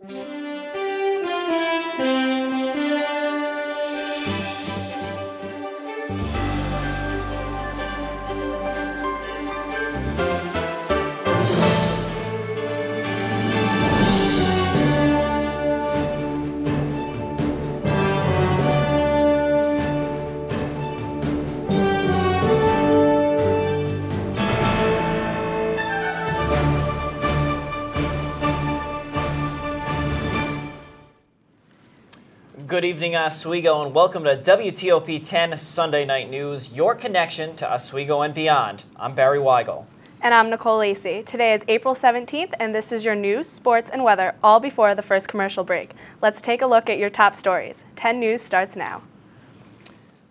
Good evening, Oswego, and welcome to WTOP 10 Sunday Night News, your connection to Oswego and beyond. I'm Barry Wygel. And I'm Nicole Lacy. Today is April 17th, and this is your news, sports, and weather, all before the first commercial break. Let's take a look at your top stories. 10 News starts now.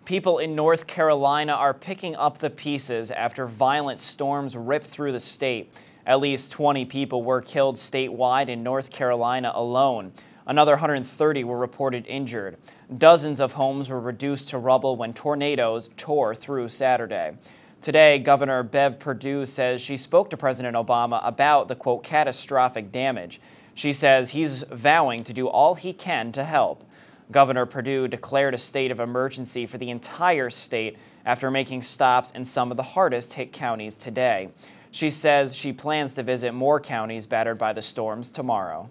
People in North Carolina are picking up the pieces after violent storms ripped through the state. At least 20 people were killed statewide in North Carolina alone. Another 130 were reported injured. Dozens of homes were reduced to rubble when tornadoes tore through Saturday. Today, Governor Bev Perdue says she spoke to President Obama about the, quote, catastrophic damage. She says he's vowing to do all he can to help. Governor Perdue declared a state of emergency for the entire state after making stops in some of the hardest hit counties today. She says she plans to visit more counties battered by the storms tomorrow.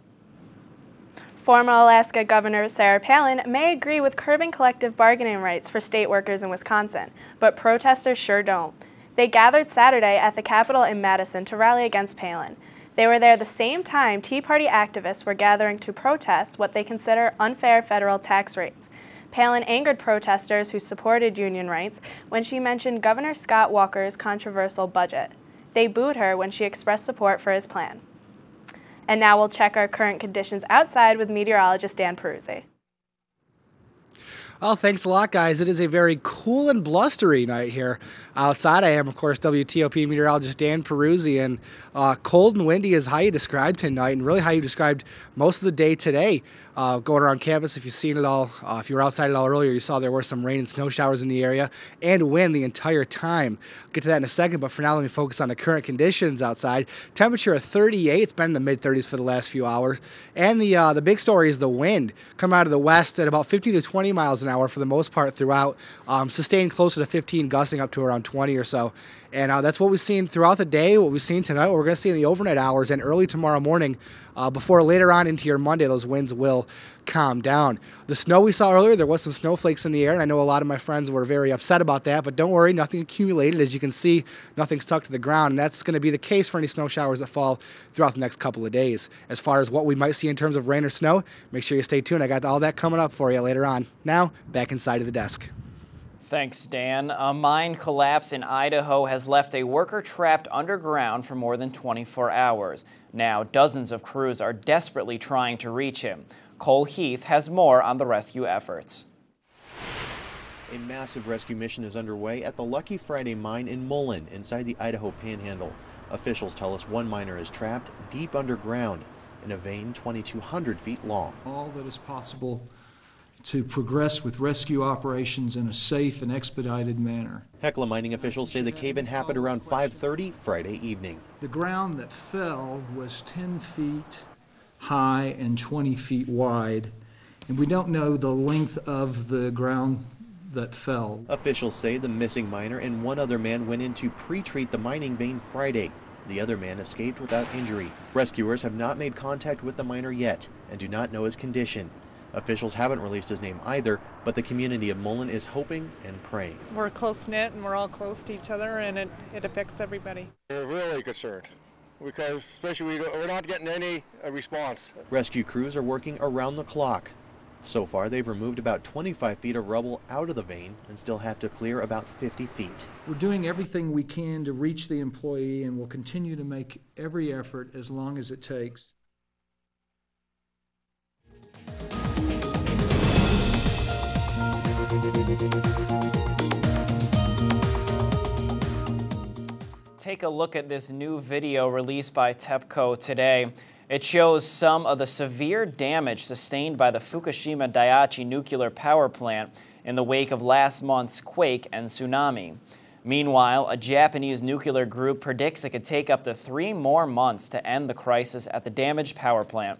Former Alaska Governor Sarah Palin may agree with curbing collective bargaining rights for state workers in Wisconsin, but protesters sure don't. They gathered Saturday at the Capitol in Madison to rally against Palin. They were there the same time Tea Party activists were gathering to protest what they consider unfair federal tax rates. Palin angered protesters who supported union rights when she mentioned Governor Scott Walker's controversial budget. They booed her when she expressed support for his plan. And now we'll check our current conditions outside with meteorologist Dan Perruzzi. Well, thanks a lot, guys. It is a very cool and blustery night here outside. I am, of course, WTOP meteorologist Dan Perruzzi, and cold and windy is how you described tonight, and really how you described most of the day today. Going around campus, if you've seen it all, if you were outside at all earlier, you saw there were some rain and snow showers in the area and wind the entire time. I'll get to that in a second, but for now, let me focus on the current conditions outside. Temperature of 38. It's been in the mid-30s for the last few hours. And the big story is the wind coming out of the west at about 15 to 20 miles an hour for the most part throughout, sustained closer to 15, gusting up to around 20 or so. And that's what we've seen throughout the day, what we've seen tonight, what we're going to see in the overnight hours and early tomorrow morning. Before later on into your Monday, those winds will calm down. The snow we saw earlier, there was some snowflakes in the air, and I know a lot of my friends were very upset about that, but don't worry, nothing accumulated. As you can see, nothing stuck to the ground, and that's going to be the case for any snow showers that fall throughout the next couple of days. As far as what we might see in terms of rain or snow, make sure you stay tuned. I got all that coming up for you later on. Now, back inside of the desk. Thanks, Dan. A mine collapse in Idaho has left a worker trapped underground for more than 24 hours. Now, dozens of crews are desperately trying to reach him. Cole Heath has more on the rescue efforts. A massive rescue mission is underway at the Lucky Friday mine in Mullen, inside the Idaho Panhandle. Officials tell us one miner is trapped deep underground in a vein 2,200 feet long. All that is possible to progress with rescue operations in a safe and expedited manner. Hecla mining officials say the cave-in happened around 5:30 Friday evening. The ground that fell was 10 feet high and 20 feet wide, and we don't know the length of the ground that fell. Officials say the missing miner and one other man went in to pre-treat the mining vein Friday. The other man escaped without injury. Rescuers have not made contact with the miner yet and do not know his condition. Officials haven't released his name either, but the community of Mullen is hoping and praying. We're close-knit and we're all close to each other, and it affects everybody. We're really concerned because especially we're not getting any response. Rescue crews are working around the clock. So far, they've removed about 25 feet of rubble out of the vein and still have to clear about 50 feet. We're doing everything we can to reach the employee, and we'll continue to make every effort as long as it takes. Take a look at this new video released by TEPCO today. It shows some of the severe damage sustained by the Fukushima Daiichi nuclear power plant in the wake of last month's quake and tsunami. Meanwhile, a Japanese nuclear group predicts it could take up to 3 more months to end the crisis at the damaged power plant.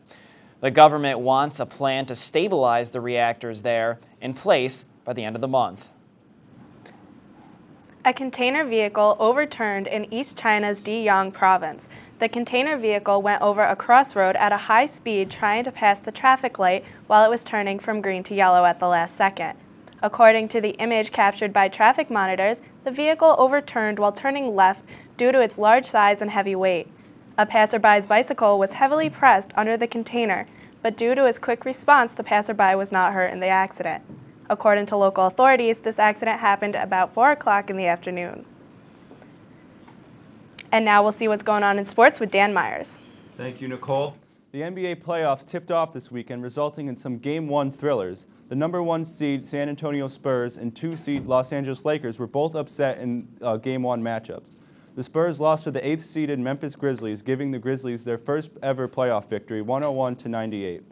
The government wants a plan to stabilize the reactors there in place by the end of the month. A container vehicle overturned in East China's Deyang province. The container vehicle went over a crossroad at a high speed trying to pass the traffic light while it was turning from green to yellow at the last second. According to the image captured by traffic monitors, the vehicle overturned while turning left due to its large size and heavy weight. A passerby's bicycle was heavily pressed under the container, but due to his quick response, the passerby was not hurt in the accident. According to local authorities, this accident happened about 4 o'clock in the afternoon. And now we'll see what's going on in sports with Dan Myers. Thank you, Nicole. The NBA playoffs tipped off this weekend, resulting in some Game 1 thrillers. The number 1 seed San Antonio Spurs and 2 seed Los Angeles Lakers were both upset in Game 1 matchups. The Spurs lost to the 8th seeded Memphis Grizzlies, giving the Grizzlies their first ever playoff victory, 101-98.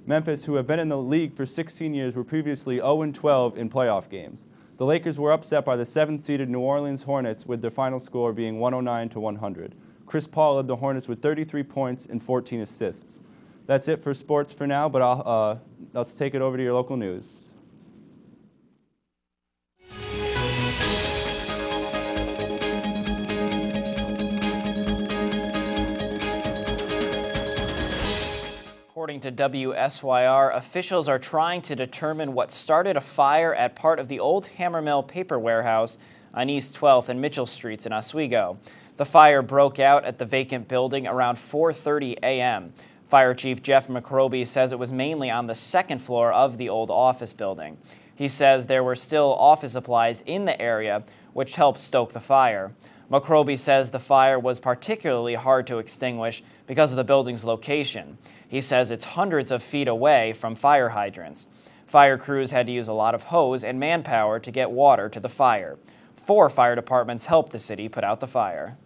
Memphis, who have been in the league for 16 years, were previously 0-12 in playoff games. The Lakers were upset by the 7th seeded New Orleans Hornets, with their final score being 109-100. Chris Paul led the Hornets with 33 points and 14 assists. That's it for sports for now, but let's take it over to your local news. According to WSYR, officials are trying to determine what started a fire at part of the old Hammer Mill paper warehouse on East 12th and Mitchell Streets in Oswego. The fire broke out at the vacant building around 4:30 a.m. Fire Chief Jeff McRoby says it was mainly on the second floor of the old office building. He says there were still office supplies in the area, which helped stoke the fire. McRoby says the fire was particularly hard to extinguish because of the building's location. He says it's hundreds of feet away from fire hydrants. Fire crews had to use a lot of hose and manpower to get water to the fire. 4 fire departments helped the city put out the fire.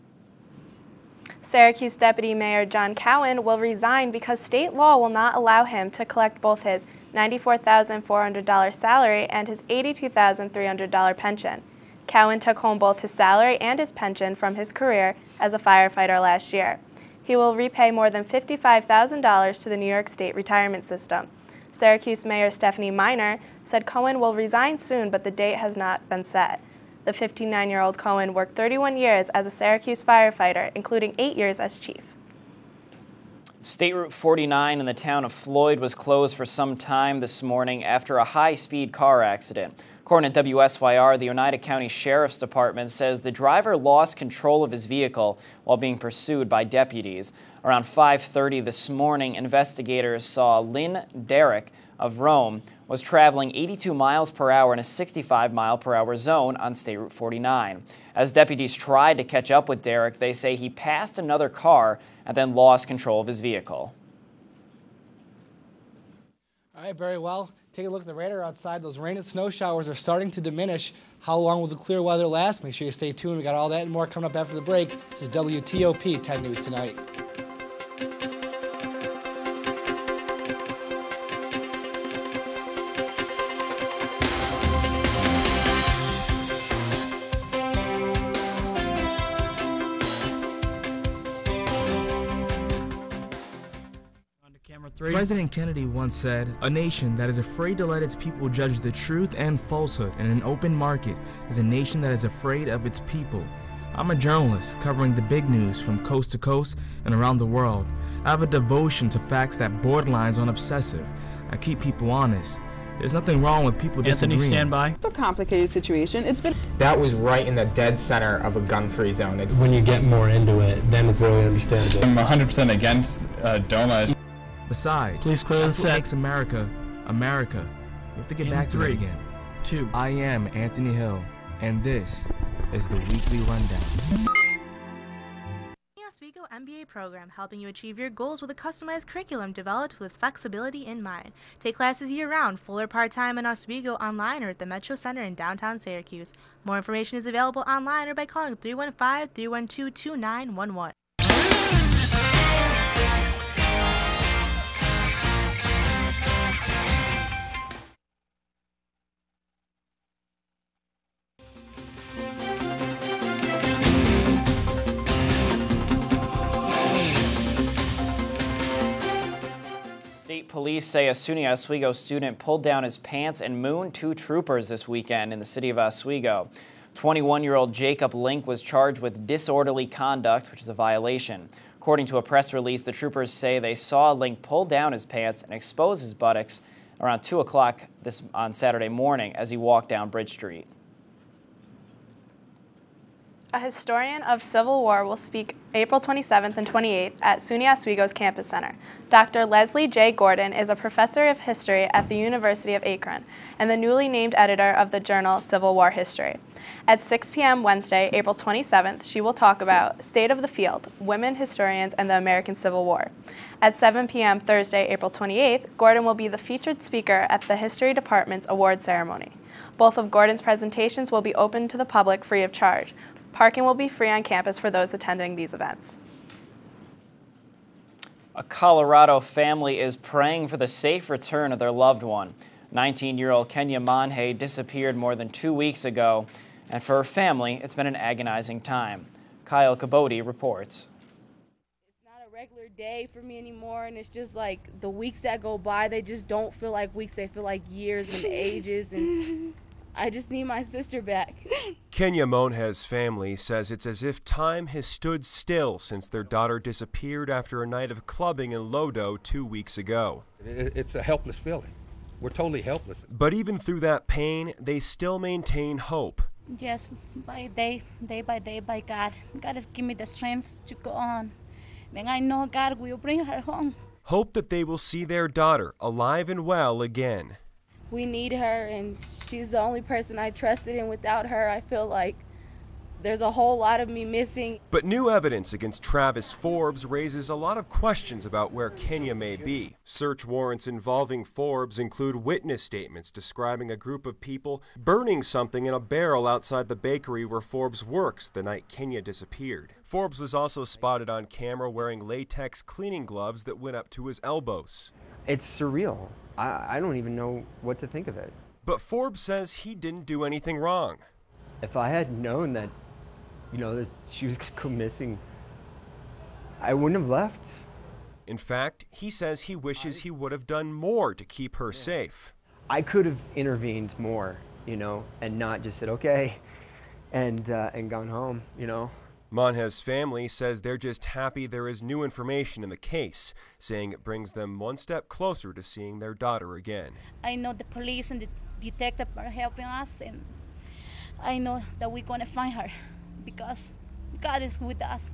Syracuse Deputy Mayor John Cowan will resign because state law will not allow him to collect both his $94,400 salary and his $82,300 pension. Cowan took home both his salary and his pension from his career as a firefighter last year. He will repay more than $55,000 to the New York State retirement system. Syracuse Mayor Stephanie Miner said Cowan will resign soon, but the date has not been set. The 59-year-old Cowan worked 31 years as a Syracuse firefighter, including 8 years as chief. State Route 49 in the town of Floyd was closed for some time this morning after a high-speed car accident. According to WSYR, the Oneida County Sheriff's Department says the driver lost control of his vehicle while being pursued by deputies. Around 5:30 this morning, investigators saw Lynn Derrick of Rome was traveling 82 miles per hour in a 65 mile per hour zone on State Route 49. As deputies tried to catch up with Derrick, they say he passed another car and then lost control of his vehicle. All right, very well. Take a look at the radar outside. Those rain and snow showers are starting to diminish. How long will the clear weather last? Make sure you stay tuned. We got all that and more coming up after the break. This is WTOP 10 News Tonight. President Kennedy once said, "A nation that is afraid to let its people judge the truth and falsehood in an open market is a nation that is afraid of its people." I'm a journalist covering the big news from coast to coast and around the world. I have a devotion to facts that borderlines on obsessive. I keep people honest. There's nothing wrong with people disagreeing. Anthony, stand by. It's a complicated situation. It's been. That was right in the dead center of a gun-free zone. When you get more into it, then it's really understandable. I'm 100% against DOMA. Besides, please clear that's what makes America, America. We have to get back to that again. 2. I am Anthony Hill, and this is the Weekly Rundown. The Oswego MBA program, helping you achieve your goals with a customized curriculum developed with flexibility in mind. Take classes year-round, full or part-time in Oswego, online or at the Metro Center in downtown Syracuse. More information is available online or by calling 315-312-2911. State State police say a SUNY Oswego student pulled down his pants and mooned 2 troopers this weekend in the city of Oswego. 21-year-old Jacob Link was charged with disorderly conduct, which is a violation. According to a press release, the troopers say they saw Link pull down his pants and expose his buttocks around 2 o'clock on Saturday morning as he walked down Bridge Street. A historian of Civil War will speak April 27th and 28th at SUNY Oswego's Campus Center. Dr. Leslie J. Gordon is a professor of history at the University of Akron and the newly named editor of the journal Civil War History. At 6 p.m. Wednesday, April 27th, she will talk about State of the Field, Women Historians, and the American Civil War. At 7 p.m. Thursday, April 28th, Gordon will be the featured speaker at the History Department's award ceremony. Both of Gordon's presentations will be open to the public free of charge. Parking will be free on campus for those attending these events. A Colorado family is praying for the safe return of their loved one. 19-year-old Kenya Monhay disappeared more than 2 weeks ago, and for her family, it's been an agonizing time. Kyle Cabote reports. It's not a regular day for me anymore, and it's just like the weeks that go by, they just don't feel like weeks. They feel like years and ages, and I just need my sister back. Kenya Monhay's family says it's as if time has stood still since their daughter disappeared after a night of clubbing in Lodo 2 weeks ago. It's a helpless feeling. We're totally helpless. But even through that pain, they still maintain hope. Yes, day by day, by God. God has given me the strength to go on. And I know God will bring her home. Hope that they will see their daughter alive and well again. We need her, and she's the only person I trusted, and without her, I feel like there's a whole lot of me missing. But new evidence against Travis Forbes raises a lot of questions about where Kenya may be. Search warrants involving Forbes include witness statements describing a group of people burning something in a barrel outside the bakery where Forbes works the night Kenya disappeared. Forbes was also spotted on camera wearing latex cleaning gloves that went up to his elbows. It's surreal. I don't even know what to think of it. But Forbes says he didn't do anything wrong. If I had known that, that she was going to go missing, I wouldn't have left. In fact, he says he wishes he would have done more to keep her safe. I could have intervened more, and not just said, okay, and gone home, Monhay's family says they're just happy there is new information in the case, saying it brings them one step closer to seeing their daughter again. I know the police and the detective are helping us, and I know that we're going to find her because God is with us.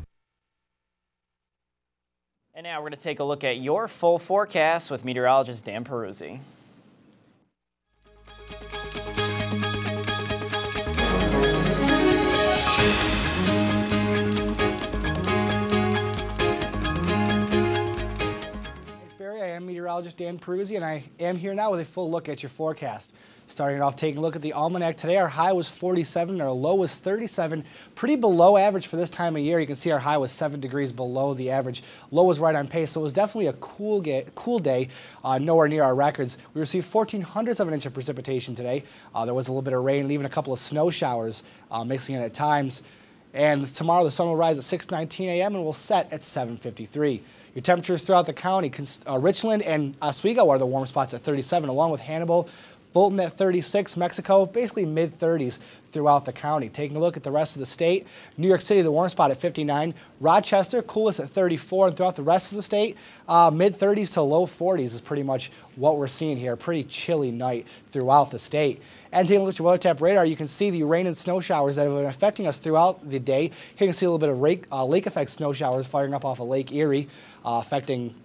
And now we're going to take a look at your full forecast with meteorologist Dan Perruzzi. Meteorologist Dan Perruzzi, and I am here now with a full look at your forecast. Starting off, taking a look at the almanac today, our high was 47, our low was 37, pretty below average for this time of year. You can see our high was 7 degrees below the average. Low was right on pace, so it was definitely a cool day, nowhere near our records. We received 0.14 of an inch of precipitation today. There was a little bit of rain and even a couple of snow showers mixing in at times. And tomorrow the sun will rise at 6:19 a.m. and will set at 7:53. Your temperatures throughout the county, Richland and Oswego are the warm spots at 37, along with Hannibal, Fulton at 36, Mexico, basically mid-30s throughout the county. Taking a look at the rest of the state, New York City, the warm spot at 59, Rochester, coolest at 34, and throughout the rest of the state, mid-30s to low 40s is pretty much what we're seeing here. A pretty chilly night throughout the state. And taking a look at your WTOP radar, you can see the rain and snow showers that have been affecting us throughout the day. Here you can see a little bit of lake effect snow showers firing up off of Lake Erie, affecting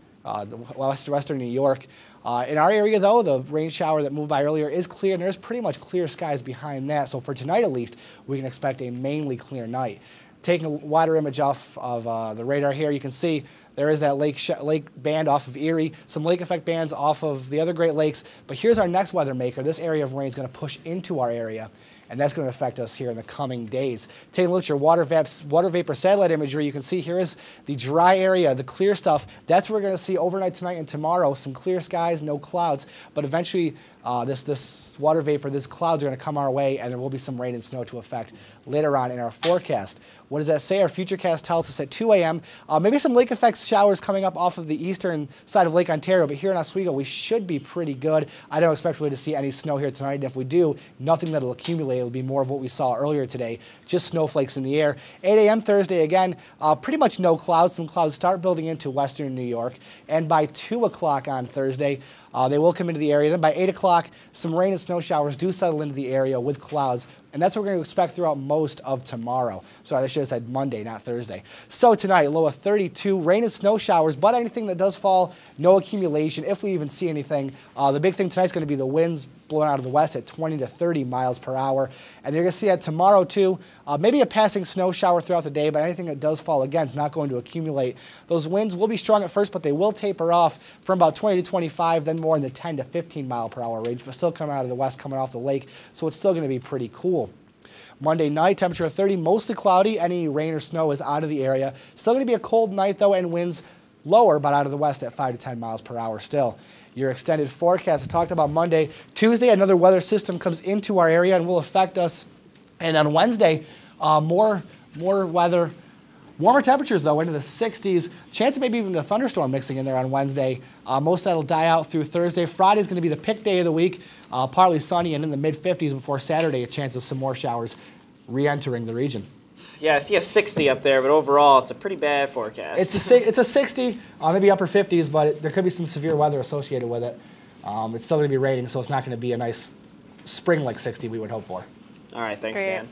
western New York. In our area, though, the rain shower that moved by earlier is clear, and there's pretty much clear skies behind that. So for tonight, at least, we can expect a mainly clear night. Taking a wider image off of the radar here, you can see there is that lake band off of Erie, some lake effect bands off of the other Great Lakes. But here's our next weather maker. This area of rain is going to push into our area, and that's going to affect us here in the coming days. Taking a look at your water vapor satellite imagery, you can see here is the dry area, the clear stuff. That's what we're going to see overnight tonight and tomorrow. Some clear skies, no clouds, but eventually This water vapor, these clouds are going to come our way, and there will be some rain and snow to affect later on in our forecast. What does that say? Our Futurecast tells us at 2 a.m. Maybe some lake effect showers coming up off of the eastern side of Lake Ontario, but here in Oswego we should be pretty good. I don't expect really to see any snow here tonight, and if we do, nothing that'll accumulate. It'll be more of what we saw earlier today, just snowflakes in the air. 8 a.m. Thursday again, pretty much no clouds. Some clouds start building into western New York, and by 2 o'clock on Thursday, they will come into the area. Then by 8 o'clock, some rain and snow showers do settle into the area with clouds, and that's what we're going to expect throughout most of tomorrow. Sorry, I should have said Monday, not Thursday. So tonight, low of 32, rain and snow showers, but anything that does fall, no accumulation, if we even see anything. The big thing tonight is going to be the winds blowing out of the west at 20 to 30 miles per hour. And you're going to see that tomorrow, too. Maybe a passing snow shower throughout the day, but anything that does fall, again, is not going to accumulate. Those winds will be strong at first, but they will taper off from about 20 to 25, then more in the 10 to 15 mile per hour range, but still coming out of the west, coming off the lake, so it's still going to be pretty cool. Monday night, temperature of 30, mostly cloudy. Any rain or snow is out of the area. Still going to be a cold night, though, and winds lower, but out of the west at 5 to 10 miles per hour still. Your extended forecast, I talked about Monday. Tuesday, another weather system comes into our area and will affect us. And on Wednesday, more weather. Warmer temperatures, though, into the 60s. Chance of maybe even a thunderstorm mixing in there on Wednesday. Most of that will die out through Thursday. Friday is going to be the pick day of the week. Partly sunny and in the mid-50s before Saturday, a chance of some more showers re-entering the region. Yeah, I see a 60 up there, but overall, it's a pretty bad forecast. It's a 60, maybe upper 50s, but there could be some severe weather associated with it. It's still going to be raining, so it's not going to be a nice spring-like 60 we would hope for. All right, thanks, Dan.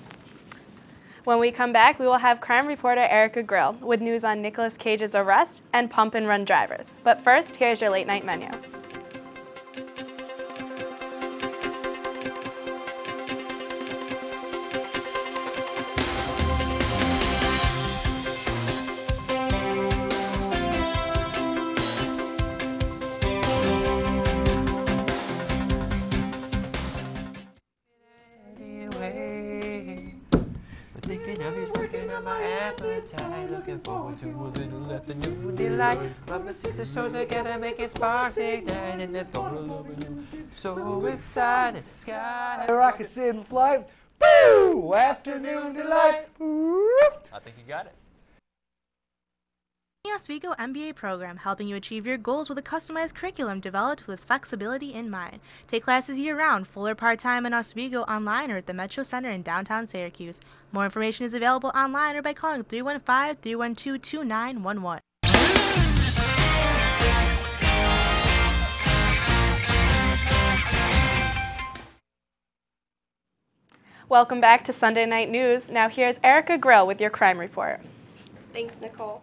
When we come back, we will have crime reporter Erica Grill with news on Nicolas Cage's arrest and pump-and-run drivers. But first, here's your late-night menu. Looking forward to a little afternoon delight. Rub my sister shows together, making sparks ignite, and the thought of loving you so excited. Sky rockets in flight. Boo! Afternoon delight. I think you got it. The Oswego MBA program, helping you achieve your goals with a customized curriculum developed with flexibility in mind. Take classes year-round, full or part-time in Oswego, online or at the Metro Center in downtown Syracuse. More information is available online or by calling 315-312-2911. Welcome back to Sunday Night News. Now here's Erica Grill with your crime report. Thanks, Nicole.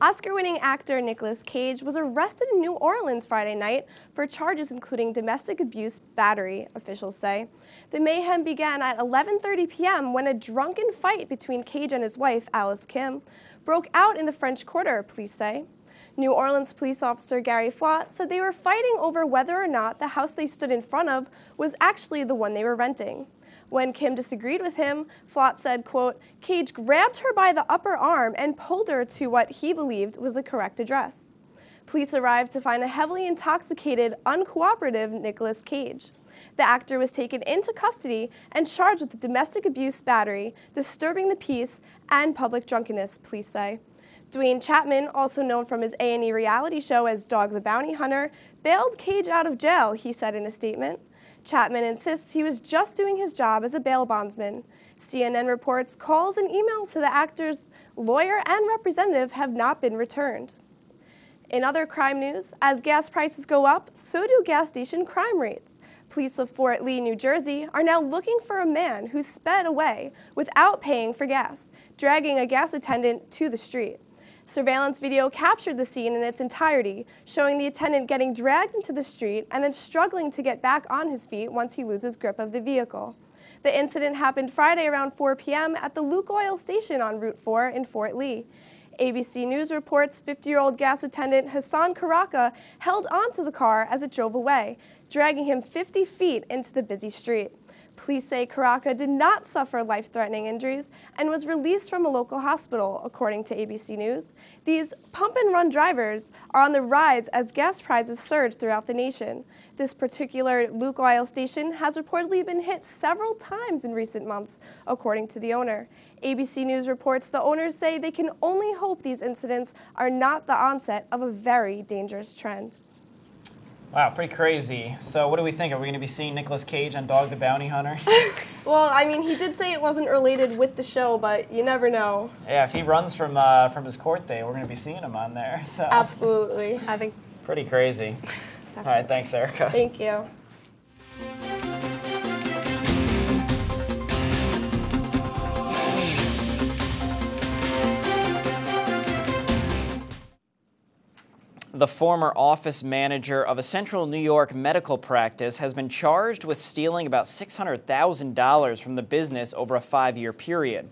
Oscar-winning actor Nicolas Cage was arrested in New Orleans Friday night for charges including domestic abuse battery, officials say. The mayhem began at 11:30 p.m. when a drunken fight between Cage and his wife, Alice Kim, broke out in the French Quarter, police say. New Orleans police officer Gary Flott said they were fighting over whether or not the house they stood in front of was actually the one they were renting. When Kim disagreed with him, Flott said, quote, Cage grabbed her by the upper arm and pulled her to what he believed was the correct address. Police arrived to find a heavily intoxicated, uncooperative Nicolas Cage. The actor was taken into custody and charged with domestic abuse battery, disturbing the peace, and public drunkenness, police say. Dwayne Chapman, also known from his A&E reality show as Dog the Bounty Hunter, bailed Cage out of jail, he said in a statement. Chapman insists he was just doing his job as a bail bondsman. CNN reports calls and emails to the actor's lawyer and representative have not been returned. In other crime news, as gas prices go up, so do gas station crime rates. Police of Fort Lee, New Jersey, are now looking for a man who sped away without paying for gas, dragging a gas attendant to the street. Surveillance video captured the scene in its entirety, showing the attendant getting dragged into the street and then struggling to get back on his feet once he loses grip of the vehicle. The incident happened Friday around 4 p.m. at the Luke Oil station on Route 4 in Fort Lee. ABC News reports 50-year-old gas attendant Hassan Karaka held onto the car as it drove away, dragging him 50 feet into the busy street. Police say Caraca did not suffer life-threatening injuries and was released from a local hospital, according to ABC News. These pump-and-run drivers are on the rise as gas prices surge throughout the nation. This particular Luke Oil station has reportedly been hit several times in recent months, according to the owner. ABC News reports the owners say they can only hope these incidents are not the onset of a very dangerous trend. Wow, pretty crazy. So what do we think? Are we going to be seeing Nicolas Cage on Dog the Bounty Hunter? Well, I mean, he did say it wasn't related with the show, but you never know. Yeah, if he runs from his court date, we're going to be seeing him on there. So. Absolutely. I think Pretty crazy. All right, thanks, Erica. Thank you. The former office manager of a central New York medical practice has been charged with stealing about $600,000 from the business over a 5-year period.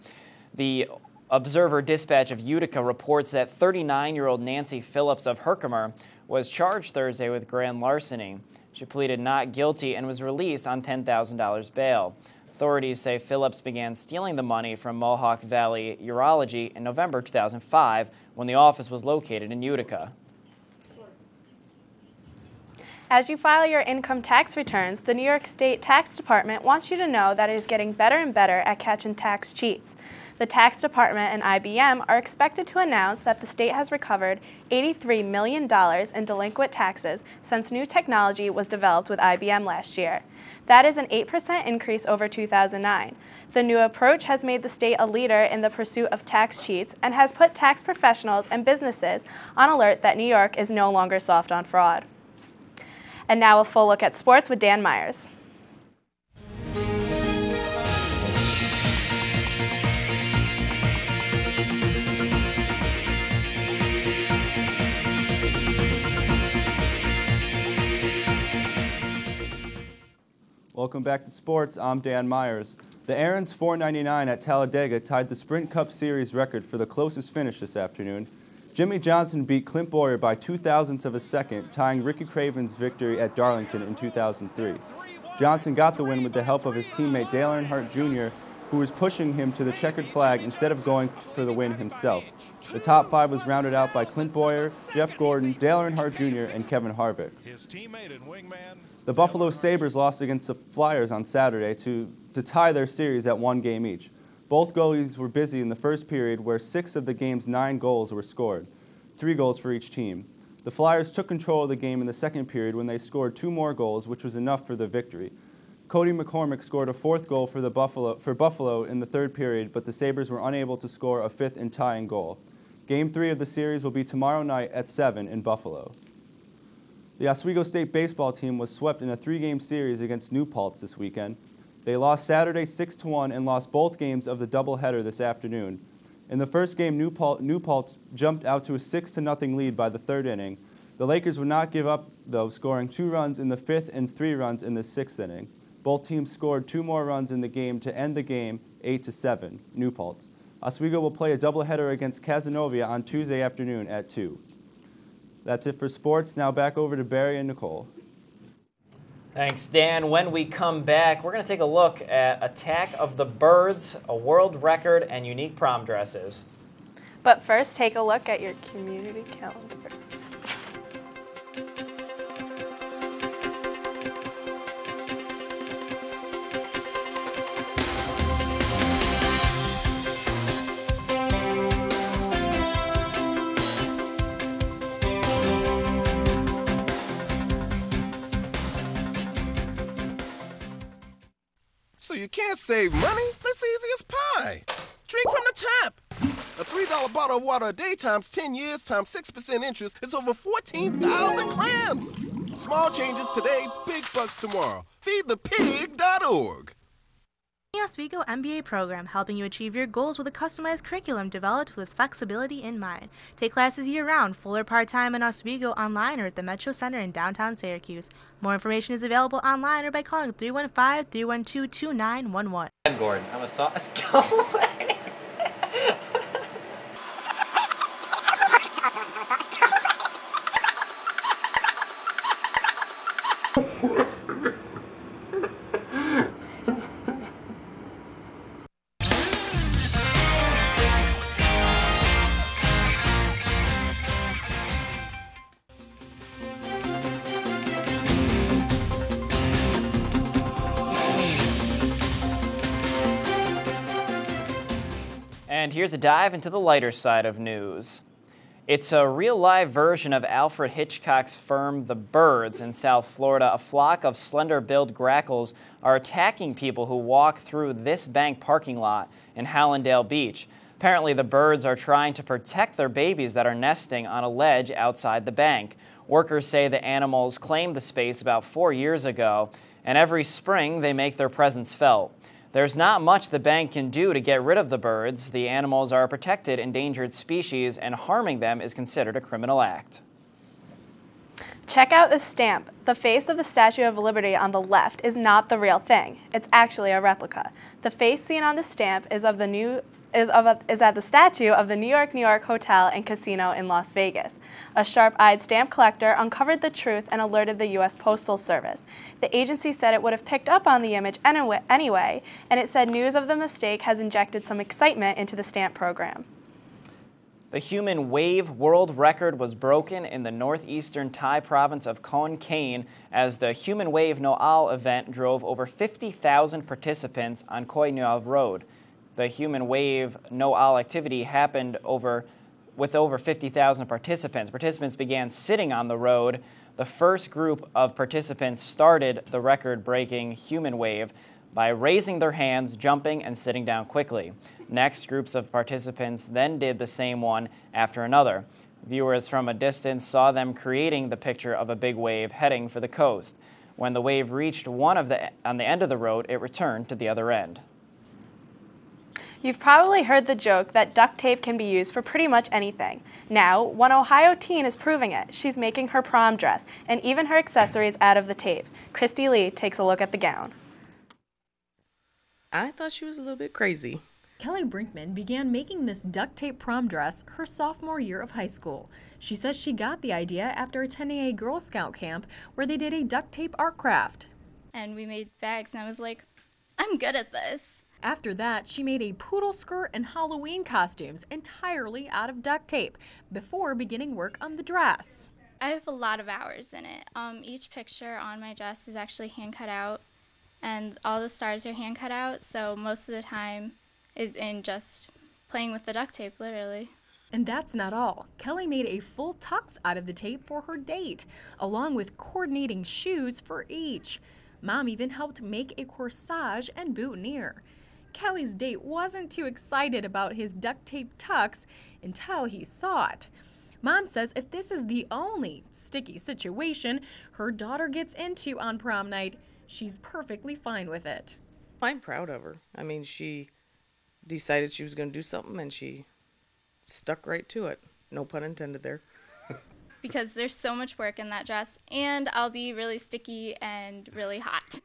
The Observer-Dispatch of Utica reports that 39-year-old Nancy Phillips of Herkimer was charged Thursday with grand larceny. She pleaded not guilty and was released on $10,000 bail. Authorities say Phillips began stealing the money from Mohawk Valley Urology in November 2005 when the office was located in Utica. As you file your income tax returns, the New York State Tax Department wants you to know that it is getting better and better at catching tax cheats. The Tax Department and IBM are expected to announce that the state has recovered $83 million in delinquent taxes since new technology was developed with IBM last year. That is an 8% increase over 2009. The new approach has made the state a leader in the pursuit of tax cheats and has put tax professionals and businesses on alert that New York is no longer soft on fraud. And now a full look at sports with Dan Myers. Welcome back to sports. I'm Dan Myers. The Aaron's 499 at Talladega tied the Sprint Cup Series record for the closest finish this afternoon. Jimmy Johnson beat Clint Bowyer by 0.02 of a second, tying Ricky Craven's victory at Darlington in 2003. Johnson got the win with the help of his teammate Dale Earnhardt Jr., who was pushing him to the checkered flag instead of going for the win himself. The top 5 was rounded out by Clint Bowyer, Jeff Gordon, Dale Earnhardt Jr., and Kevin Harvick. The Buffalo Sabres lost against the Flyers on Saturday to tie their series at 1 game each. Both goalies were busy in the first period, where 6 of the game's 9 goals were scored, 3 goals for each team. The Flyers took control of the game in the second period when they scored 2 more goals, which was enough for the victory. Cody McCormick scored a 4th goal for Buffalo in the third period, but the Sabres were unable to score a 5th and tying goal. Game 3 of the series will be tomorrow night at 7 in Buffalo. The Oswego State baseball team was swept in a 3-game series against New Paltz this weekend. They lost Saturday 6-1 and lost both games of the doubleheader this afternoon. In the first game, New Paltz jumped out to a 6-0 lead by the 3rd inning. The Lakers would not give up, though, scoring 2 runs in the 5th and 3 runs in the 6th inning. Both teams scored 2 more runs in the game to end the game 8-7, New Paltz. Oswego will play a doubleheader against Cazenovia on Tuesday afternoon at 2. That's it for sports. Now back over to Barry and Nicole. Thanks, Dan. When we come back, we're going to take a look at Attack of the Birds, a world record, and unique prom dresses. But first, take a look at your community calendar. So you can't save money? That's easy as pie. Drink from the tap. A $3 bottle of water a day times 10 years times 6% interest is over 14,000 clams. Small changes today, big bucks tomorrow. Feedthepig.org. The Oswego MBA program, helping you achieve your goals with a customized curriculum developed with flexibility in mind. Take classes year-round, full or part-time in Oswego, online or at the Metro Center in downtown Syracuse. More information is available online or by calling 315-312-2911. Gordon, I'm a sauce. Go away. And here's a dive into the lighter side of news. It's a real-live version of Alfred Hitchcock's film The Birds in South Florida. A flock of slender-billed grackles are attacking people who walk through this bank parking lot in Hallandale Beach. Apparently, the birds are trying to protect their babies that are nesting on a ledge outside the bank. Workers say the animals claimed the space about 4 years ago, and every spring they make their presence felt. There's not much the bank can do to get rid of the birds. The animals are a protected endangered species, and harming them is considered a criminal act. Check out this stamp. The face of the Statue of Liberty on the left is not the real thing. It's actually a replica. The face seen on the stamp is at the statue of the New York Hotel and Casino in Las Vegas. A sharp-eyed stamp collector uncovered the truth and alerted the U.S. Postal Service. The agency said it would have picked up on the image anyway, and it said news of the mistake has injected some excitement into the stamp program. The human wave world record was broken in the northeastern Thai province of Khon Kaen as the Human Wave Noal event drove over 50,000 participants on Khoi Nual Road. The Human Wave Noal activity happened with over 50,000 participants. Participants began sitting on the road. The first group of participants started the record-breaking Human Wave by raising their hands, jumping, and sitting down quickly. Next, groups of participants then did the same one after another. Viewers from a distance saw them creating the picture of a big wave heading for the coast. When the wave reached on the end of the road, it returned to the other end. You've probably heard the joke that duct tape can be used for pretty much anything. Now, one Ohio teen is proving it. She's making her prom dress and even her accessories out of the tape. Christy Lee takes a look at the gown. I thought she was a little bit crazy. Kelly Brinkman began making this duct tape prom dress her sophomore year of high school. She says she got the idea after attending a Girl Scout camp where they did a duct tape art craft. And we made bags and I was like, I'm good at this. After that, she made a poodle skirt and Halloween costumes entirely out of duct tape before beginning work on the dress. I have a lot of hours in it. Each picture on my dress is actually hand cut out, and all the stars are hand cut out, so most of the time is in just playing with the duct tape, literally. And that's not all. Kelly made a full tux out of the tape for her date, along with coordinating shoes for each. Mom even helped make a corsage and boutonniere. Kelly's date wasn't too excited about his duct tape tux until he saw it. Mom says if this is the only sticky situation her daughter gets into on prom night, she's perfectly fine with it. I'm proud of her. I mean, she decided she was going to do something and she stuck right to it. No pun intended there. Because there's so much work in that dress, and I'll be really sticky and really hot.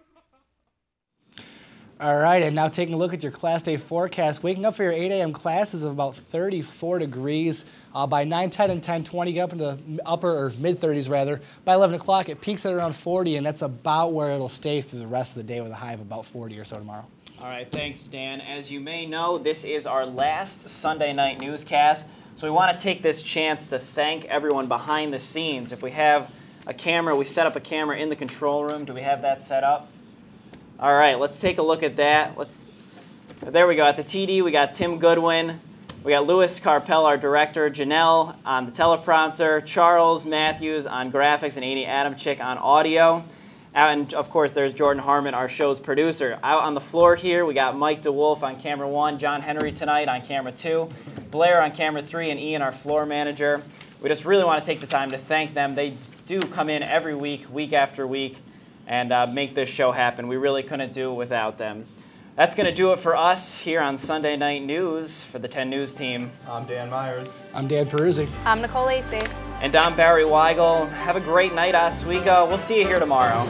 All right, and now taking a look at your class day forecast. Waking up for your 8 a.m. classes of about 34 degrees. By 9, 10, and 10:20, get up into the upper or mid-30s rather. By 11 o'clock, it peaks at around 40, and that's about where it'll stay through the rest of the day with a high of about 40 or so tomorrow. All right, thanks, Dan. As you may know, this is our last Sunday night newscast, so we want to take this chance to thank everyone behind the scenes. If we have a camera, we set up a camera in the control room. Do we have that set up? All right, let's take a look at that. There we go. At the TD, we got Tim Goodwin. We got Louis Karpel, our director, Janelle on the teleprompter, Charles Matthews on graphics, and Amy Adamczyk on audio. And, of course, there's Jordan Harmon, our show's producer. Out on the floor here, we got Mike DeWolf on camera 1, John Henry tonight on camera 2, Blair on camera 3, and Ian, our floor manager. We just really want to take the time to thank them. They do come in every week, week after week, and make this show happen. We really couldn't do it without them. That's going to do it for us here on Sunday Night News for the 10 News team. I'm Dan Myers. I'm Dan Perruzzi. I'm Nicole Lacy. And I'm Barry Wygel. Have a great night, Oswego. We'll see you here tomorrow.